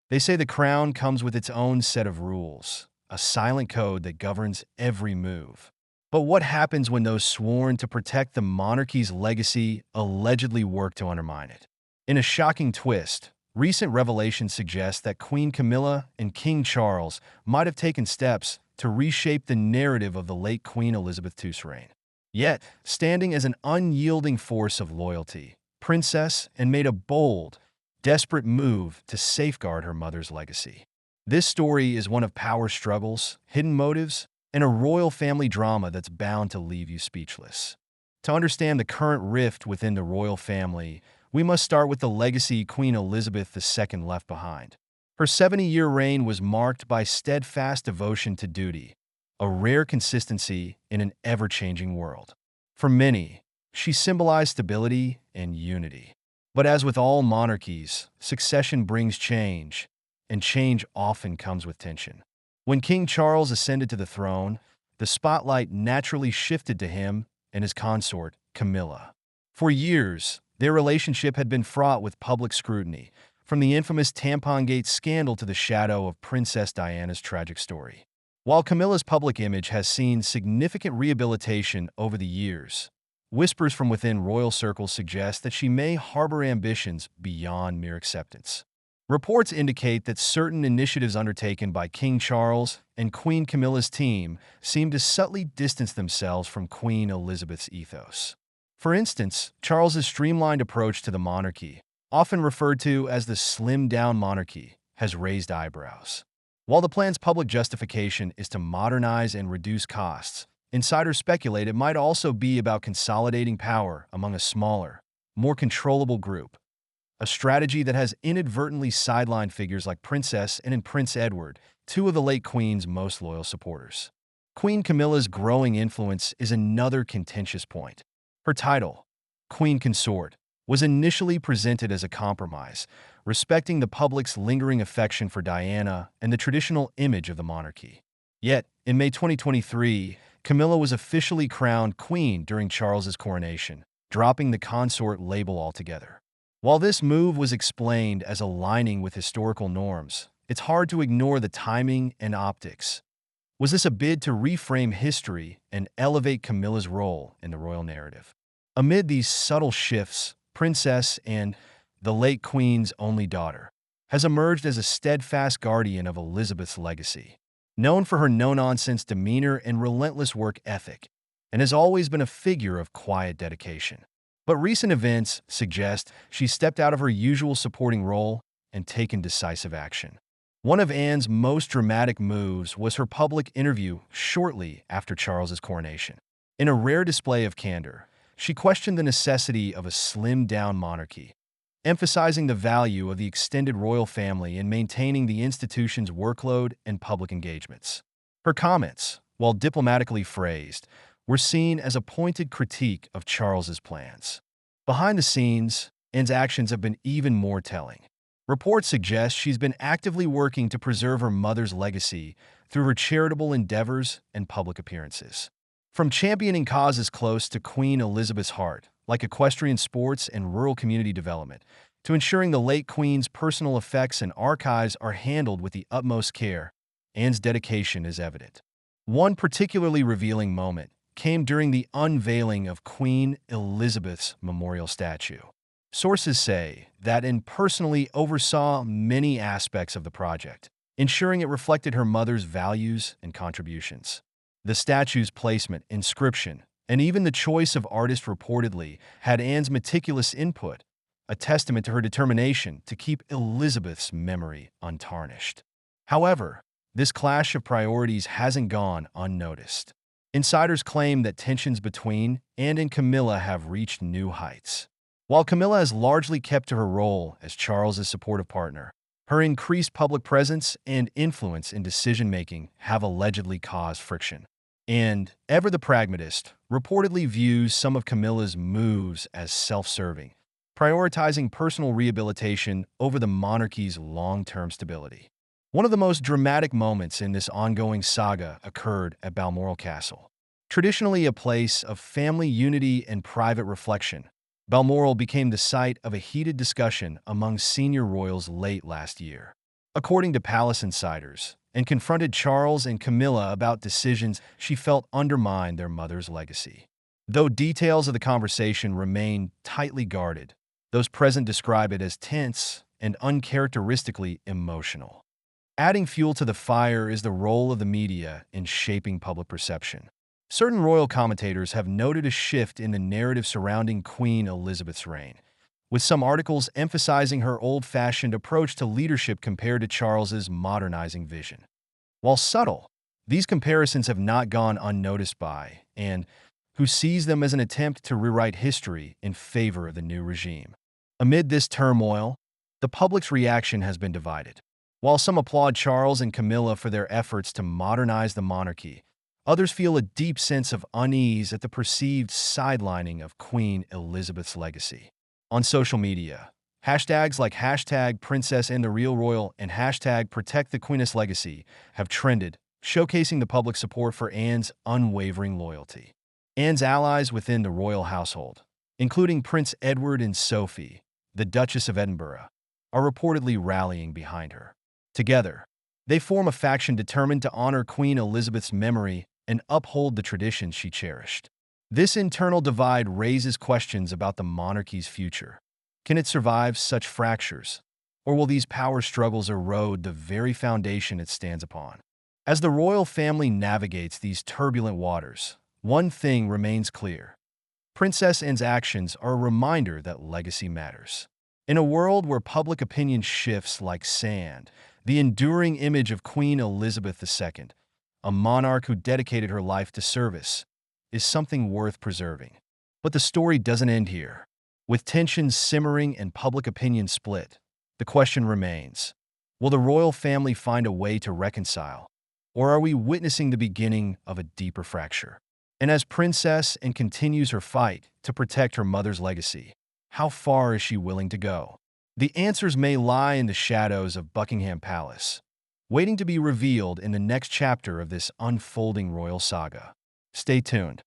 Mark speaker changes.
Speaker 1: They say the crown comes with its own set of rules, a silent code that governs every move. But what happens when those sworn to protect the monarchy's legacy allegedly work to undermine it? In a shocking twist, recent revelations suggest that Queen Camilla and King Charles might have taken steps to reshape the narrative of the late Queen Elizabeth II's reign. Yet, standing as an unyielding force of loyalty, Princess and made a bold, desperate move to safeguard her mother's legacy. This story is one of power struggles, hidden motives, and a royal family drama that's bound to leave you speechless. To understand the current rift within the royal family, we must start with the legacy Queen Elizabeth II left behind. Her 70-year reign was marked by steadfast devotion to duty, a rare consistency in an ever-changing world. For many, she symbolized stability and unity. But as with all monarchies, succession brings change, and change often comes with tension. When King Charles ascended to the throne, the spotlight naturally shifted to him and his consort, Camilla. For years, their relationship had been fraught with public scrutiny, from the infamous Tampon-Gate scandal to the shadow of Princess Diana's tragic story. While Camilla's public image has seen significant rehabilitation over the years, whispers from within royal circles suggest that she may harbor ambitions beyond mere acceptance. Reports indicate that certain initiatives undertaken by King Charles and Queen Camilla's team seem to subtly distance themselves from Queen Elizabeth's ethos. For instance, Charles's streamlined approach to the monarchy, often referred to as the slimmed-down monarchy, has raised eyebrows. While the plan's public justification is to modernize and reduce costs, insiders speculate it might also be about consolidating power among a smaller, more controllable group, a strategy that has inadvertently sidelined figures like Princess and Prince Edward, two of the late Queen's most loyal supporters. Queen Camilla's growing influence is another contentious point. Her title, Queen Consort, was initially presented as a compromise, respecting the public's lingering affection for Diana and the traditional image of the monarchy. Yet, in May 2023, Camilla was officially crowned queen during Charles's coronation, dropping the consort label altogether. While this move was explained as aligning with historical norms, it's hard to ignore the timing and optics. Was this a bid to reframe history and elevate Camilla's role in the royal narrative? Amid these subtle shifts, Princess and the late Queen's only daughter has emerged as a steadfast guardian of Elizabeth's legacy. Known for her no-nonsense demeanor and relentless work ethic, and has always been a figure of quiet dedication. But recent events suggest she stepped out of her usual supporting role and taken decisive action. One of Anne's most dramatic moves was her public interview shortly after Charles's coronation. In a rare display of candor, she questioned the necessity of a slimmed-down monarchy, emphasizing the value of the extended royal family in maintaining the institution's workload and public engagements. Her comments, while diplomatically phrased, were seen as a pointed critique of Charles's plans. Behind the scenes, Anne's actions have been even more telling. Reports suggest she's been actively working to preserve her mother's legacy through her charitable endeavors and public appearances. From championing causes close to Queen Elizabeth's heart, like equestrian sports and rural community development, to ensuring the late Queen's personal effects and archives are handled with the utmost care, Anne's dedication is evident. One particularly revealing moment came during the unveiling of Queen Elizabeth's memorial statue. Sources say that Anne personally oversaw many aspects of the project, ensuring it reflected her mother's values and contributions. The statue's placement, inscription, and even the choice of artist reportedly had Anne's meticulous input, a testament to her determination to keep Elizabeth's memory untarnished. However, this clash of priorities hasn't gone unnoticed. Insiders claim that tensions between Anne and Camilla have reached new heights. While Camilla has largely kept to her role as Charles's supportive partner, her increased public presence and influence in decision-making have allegedly caused friction. And, ever the pragmatist, reportedly views some of Camilla's moves as self-serving, prioritizing personal rehabilitation over the monarchy's long-term stability. One of the most dramatic moments in this ongoing saga occurred at Balmoral Castle. Traditionally a place of family unity and private reflection, Balmoral became the site of a heated discussion among senior royals late last year. according to palace insiders, and confronted Charles and Camilla about decisions she felt undermined their mother's legacy. Though details of the conversation remain tightly guarded, those present describe it as tense and uncharacteristically emotional. Adding fuel to the fire is the role of the media in shaping public perception. Certain royal commentators have noted a shift in the narrative surrounding Queen Elizabeth's reign, with some articles emphasizing her old-fashioned approach to leadership compared to Charles's modernizing vision. While subtle, these comparisons have not gone unnoticed by, and who sees them as an attempt to rewrite history in favor of the new regime. Amid this turmoil, the public's reaction has been divided. While some applaud Charles and Camilla for their efforts to modernize the monarchy, others feel a deep sense of unease at the perceived sidelining of Queen Elizabeth's legacy. On social media, hashtags like #PrincessAndTheRealRoyal and #ProtectTheQueen's Legacy have trended, showcasing the public's support for Anne's unwavering loyalty. Anne's allies within the royal household, including Prince Edward and Sophie, the Duchess of Edinburgh, are reportedly rallying behind her. Together, they form a faction determined to honor Queen Elizabeth's memory and uphold the traditions she cherished. This internal divide raises questions about the monarchy's future. Can it survive such fractures? Or will these power struggles erode the very foundation it stands upon? As the royal family navigates these turbulent waters, one thing remains clear. Princess Anne's actions are a reminder that legacy matters. In a world where public opinion shifts like sand, the enduring image of Queen Elizabeth II, a monarch who dedicated her life to service, is something worth preserving. But the story doesn't end here. With tensions simmering and public opinion split, the question remains, will the royal family find a way to reconcile, or are we witnessing the beginning of a deeper fracture? And as Princess Anne continues her fight to protect her mother's legacy, how far is she willing to go? The answers may lie in the shadows of Buckingham Palace, waiting to be revealed in the next chapter of this unfolding royal saga. Stay tuned.